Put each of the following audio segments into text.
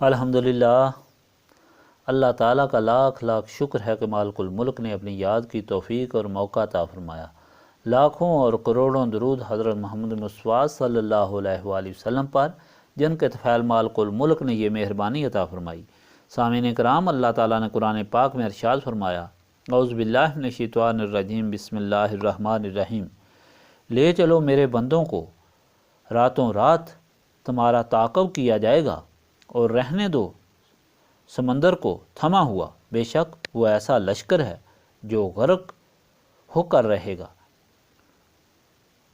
الحمدللہ، اللہ تعالیٰ کا لاکھ لاکھ شکر ہے کہ مالک الملک نے اپنی یاد کی توفیق اور موقع عطا فرمایا۔ لاکھوں اور کروڑوں درود حضرت محمد مصطفیٰ صلی اللہ علیہ وآلہ وسلم پر، جن کے طفیل مالک الملک نے یہ مہربانی عطا فرمائی۔ سامعین کرام، اللہ تعالیٰ نے قرآن پاک میں ارشاد فرمایا، اعوذ باللہ من الشیطان الرجیم، بسم اللہ الرحمن الرحیم۔ لے چلو میرے بندوں کو، راتوں رات تمہارا تعاقب کیا جائے گا، اور رہنے دو سمندر کو تھما ہوا، بے شک وہ ایسا لشکر ہے جو غرق ہو کر رہے گا۔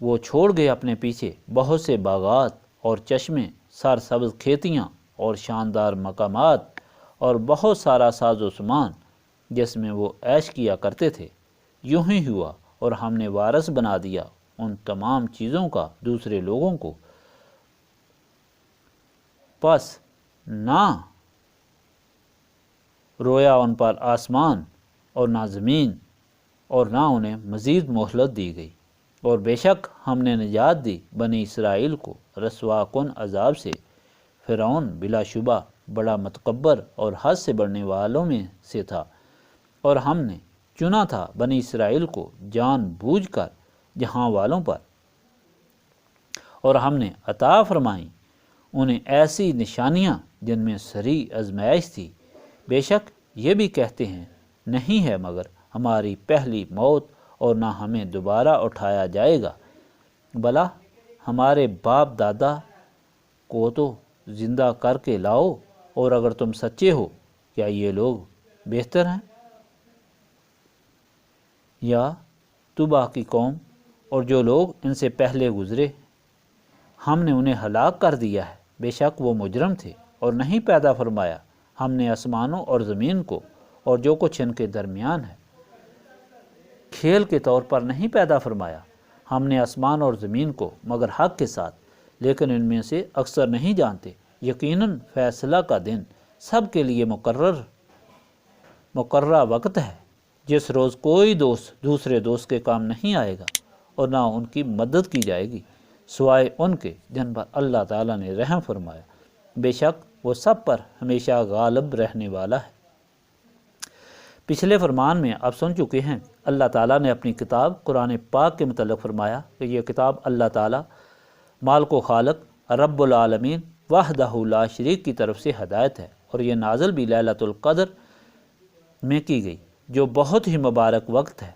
وہ چھوڑ گئے اپنے پیچھے بہت سے باغات اور چشمے، سرسبز کھیتیاں اور شاندار مقامات، اور بہت سارا ساز و سامان جس میں وہ عیش کیا کرتے تھے۔ یوں ہی ہوا، اور ہم نے وارث بنا دیا ان تمام چیزوں کا دوسرے لوگوں کو، پس نہ رویا ان پر آسمان اور نہ زمین، اور نہ انہیں مزید مہلت دی گئی۔ اور بے شک ہم نے نجات دی بنی اسرائیل کو رسوا کن عذاب سے۔ فرعون بلا شبہ بڑا متکبر اور حد سے بڑھنے والوں میں سے تھا، اور ہم نے چنا تھا بنی اسرائیل کو جان بوجھ کر جہاں والوں پر، اور ہم نے عطا فرمائیں انہیں ایسی نشانیاں جن میں سری آزمائش تھی۔ بے شک یہ بھی کہتے ہیں، نہیں ہے مگر ہماری پہلی موت، اور نہ ہمیں دوبارہ اٹھایا جائے گا، بلا ہمارے باپ دادا کو تو زندہ کر کے لاؤ، اور اگر تم سچے ہو کیا یہ لوگ بہتر ہیں یا طوبیٰ کی قوم اور جو لوگ ان سے پہلے گزرے، ہم نے انہیں ہلاک کر دیا ہے، بے شک وہ مجرم تھے۔ اور نہیں پیدا فرمایا ہم نے آسمانوں اور زمین کو اور جو کچھ ان کے درمیان ہے، کھیل کے طور پر نہیں پیدا فرمایا۔ ہم نے آسمان اور زمین کو مگر حق کے ساتھ، لیکن ان میں سے اکثر نہیں جانتے۔ یقیناً فیصلہ کا دن سب کے لیے مقررہ وقت ہے، جس روز کوئی دوست دوسرے دوست کے کام نہیں آئے گا، اور نہ ان کی مدد کی جائے گی سوائے ان کے جن پر اللہ تعالیٰ نے رحم فرمایا۔ بے شک وہ سب پر ہمیشہ غالب رہنے والا ہے۔ پچھلے فرمان میں آپ سن چکے ہیں، اللہ تعالیٰ نے اپنی کتاب قرآن پاک کے متعلق فرمایا کہ یہ کتاب اللہ تعالیٰ مالک و خالق رب العالمین وحدہ لا شریک کی طرف سے ہدایت ہے، اور یہ نازل بھی لیلۃ القدر میں کی گئی، جو بہت ہی مبارک وقت ہے،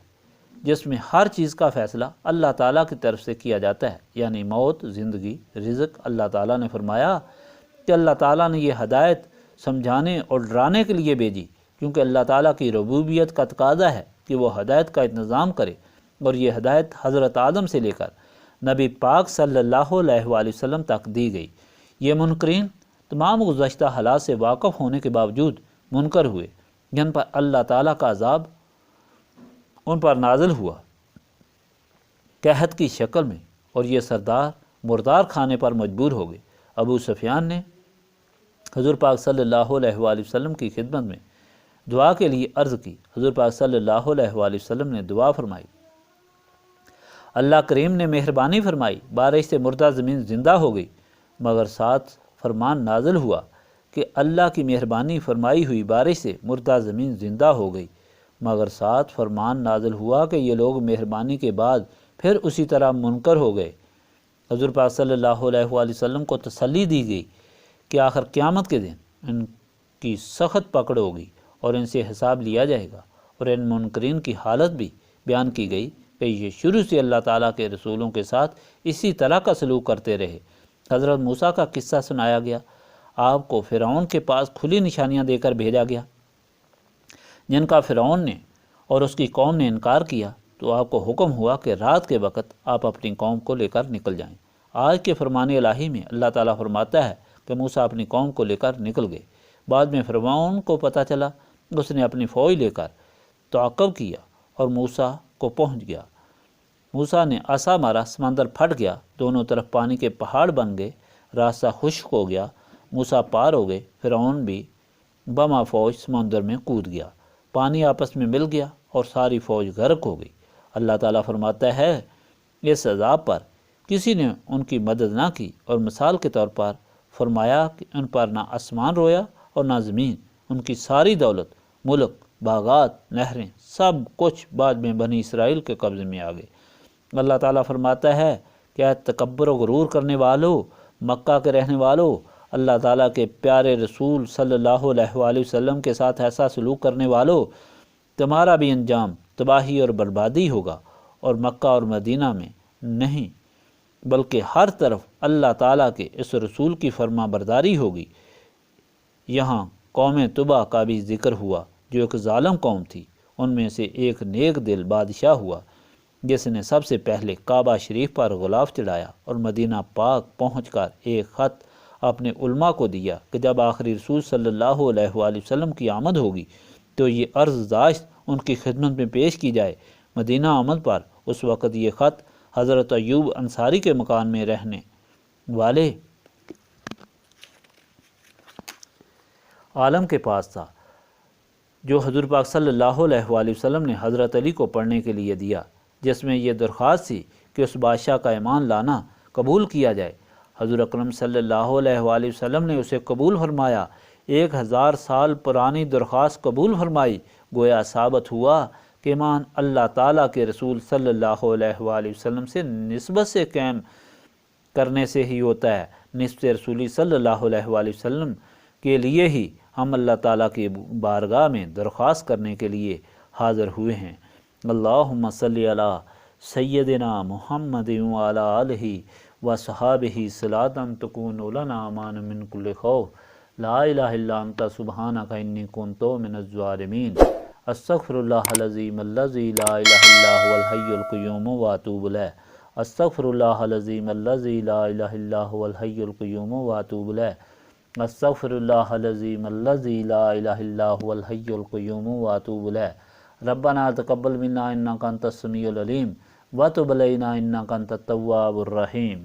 جس میں ہر چیز کا فیصلہ اللہ تعالیٰ کی طرف سے کیا جاتا ہے، یعنی موت، زندگی، رزق۔ اللہ تعالیٰ نے فرمایا کہ اللہ تعالیٰ نے یہ ہدایت سمجھانے اور ڈرانے کے لیے بھیجی، کیونکہ اللہ تعالیٰ کی ربوبیت کا تقاضا ہے کہ وہ ہدایت کا انتظام کرے، اور یہ ہدایت حضرت آدم سے لے کر نبی پاک صلی اللہ علیہ وآلہ وسلم تک دی گئی۔ یہ منکرین تمام گزشتہ حالات سے واقف ہونے کے باوجود منکر ہوئے، جن پر اللہ تعالیٰ کا عذاب ان پر نازل ہوا قحط کی شکل میں، اور یہ سردار مردار کھانے پر مجبور ہو گئے۔ ابو سفیان نے حضور پاک صلی اللہ علیہ وآلہ وسلم کی خدمت میں دعا کے لیے عرض کی۔ حضور پاک صلی اللہ علیہ وآلہ وسلم نے دعا فرمائی، اللہ کریم نے مہربانی فرمائی، بارش سے مردہ زمین زندہ ہو گئی، مگر ساتھ فرمان نازل ہوا کہ اللہ کی مہربانی فرمائی ہوئی بارش سے مردہ زمین زندہ ہو گئی، مگر ساتھ فرمان نازل ہوا کہ یہ لوگ مہربانی کے بعد پھر اسی طرح منکر ہو گئے۔ حضور پاک صلی اللہ علیہ وآلہ وسلم کو تسلی دی گئی کہ آخر قیامت کے دن ان کی سخت پکڑ ہوگی اور ان سے حساب لیا جائے گا، اور ان منکرین کی حالت بھی بیان کی گئی کہ یہ شروع سے اللہ تعالیٰ کے رسولوں کے ساتھ اسی طرح کا سلوک کرتے رہے۔ حضرت موسیٰ کا قصہ سنایا گیا، آپ کو فرعون کے پاس کھلی نشانیاں دے کر بھیجا گیا، جن کا فرعون نے اور اس کی قوم نے انکار کیا، تو آپ کو حکم ہوا کہ رات کے وقت آپ اپنی قوم کو لے کر نکل جائیں۔ آج کے فرمان الہی میں اللہ تعالیٰ فرماتا ہے کہ موسیٰ اپنی قوم کو لے کر نکل گئے۔ بعد میں فرعون کو پتہ چلا، اس نے اپنی فوج لے کر تعاقب کیا اور موسیٰ کو پہنچ گیا۔ موسیٰ نے عصا مارا، سمندر پھٹ گیا، دونوں طرف پانی کے پہاڑ بن گئے، راستہ خشک ہو گیا، موسیٰ پار ہو گئے، فرعون بھی بما فوج سمندر میں کود گیا، پانی آپس میں مل گیا اور ساری فوج غرق ہو گئی۔ اللہ تعالیٰ فرماتا ہے، اس عذاب پر کسی نے ان کی مدد نہ کی، اور مثال کے طور پر فرمایا کہ ان پر نہ آسمان رویا اور نہ زمین، ان کی ساری دولت، ملک، باغات، نہریں، سب کچھ بعد میں بنی اسرائیل کے قبضے میں آ گئے۔ اللہ تعالیٰ فرماتا ہے کہ اے تکبر و غرور کرنے والو، مکہ کے رہنے والو، اللہ تعالیٰ کے پیارے رسول صلی اللہ علیہ وآلہ وسلم کے ساتھ ایسا سلوک کرنے والو، تمہارا بھی انجام تباہی اور بربادی ہوگا، اور مکہ اور مدینہ میں نہیں بلکہ ہر طرف اللہ تعالیٰ کے اس رسول کی فرما برداری ہوگی۔ یہاں قوم طبع کا بھی ذکر ہوا جو ایک ظالم قوم تھی۔ ان میں سے ایک نیک دل بادشاہ ہوا جس نے سب سے پہلے کعبہ شریف پر غلاف چڑھایا اور مدینہ پاک پہنچ کر ایک خط اپنے علماء کو دیا کہ جب آخری رسول صلی اللہ علیہ وآلہ وسلم کی آمد ہوگی تو یہ عرض داشت ان کی خدمت میں پیش کی جائے۔ مدینہ آمد پر اس وقت یہ خط حضرت ایوب انصاری کے مکان میں رہنے والے عالم کے پاس تھا، جو حضور پاک صلی اللہ علیہ وآلہ وسلم نے حضرت علی کو پڑھنے کے لیے دیا، جس میں یہ درخواست تھی کہ اس بادشاہ کا ایمان لانا قبول کیا جائے۔ حضور اکرم صلی اللہ علیہ وآلہ وسلم نے اسے قبول فرمایا۔ 1000 سال پرانی درخواست قبول فرمائی۔ گویا ثابت ہوا کہ ایمان اللہ تعالیٰ کے رسول صلی اللہ علیہ وآلہ وسلم سے نسبت سے قائم کرنے سے ہی ہوتا ہے۔ نسبت رسولی صلی اللہ علیہ وآلہ وسلم کے لیے ہی ہم اللہ تعالیٰ کی بارگاہ میں درخواست کرنے کے لیے حاضر ہوئے ہیں۔ اللہم صلی علی سیدنا محمد وعلی آلہ وصحابہ صلاۃ تکون لنا امان من کل خوف، لا الہ الا انت سبحانک انی کنت من الظالمین، استغفر اللہ العظیم الذی لا الہ الا هو الحی القیوم واتوب الیہ، استغفر اللہ العظیم الذی لا الہ الا هو الحی القیوم واتوب الیہ، استغفر اللہ العظیم الذی لا الہ الا هو الحی القیوم واتوب الیہ۔ ربنا تقبل منا انک انت السمیع العلیم وتب علینا انک انت التواب الرحیم۔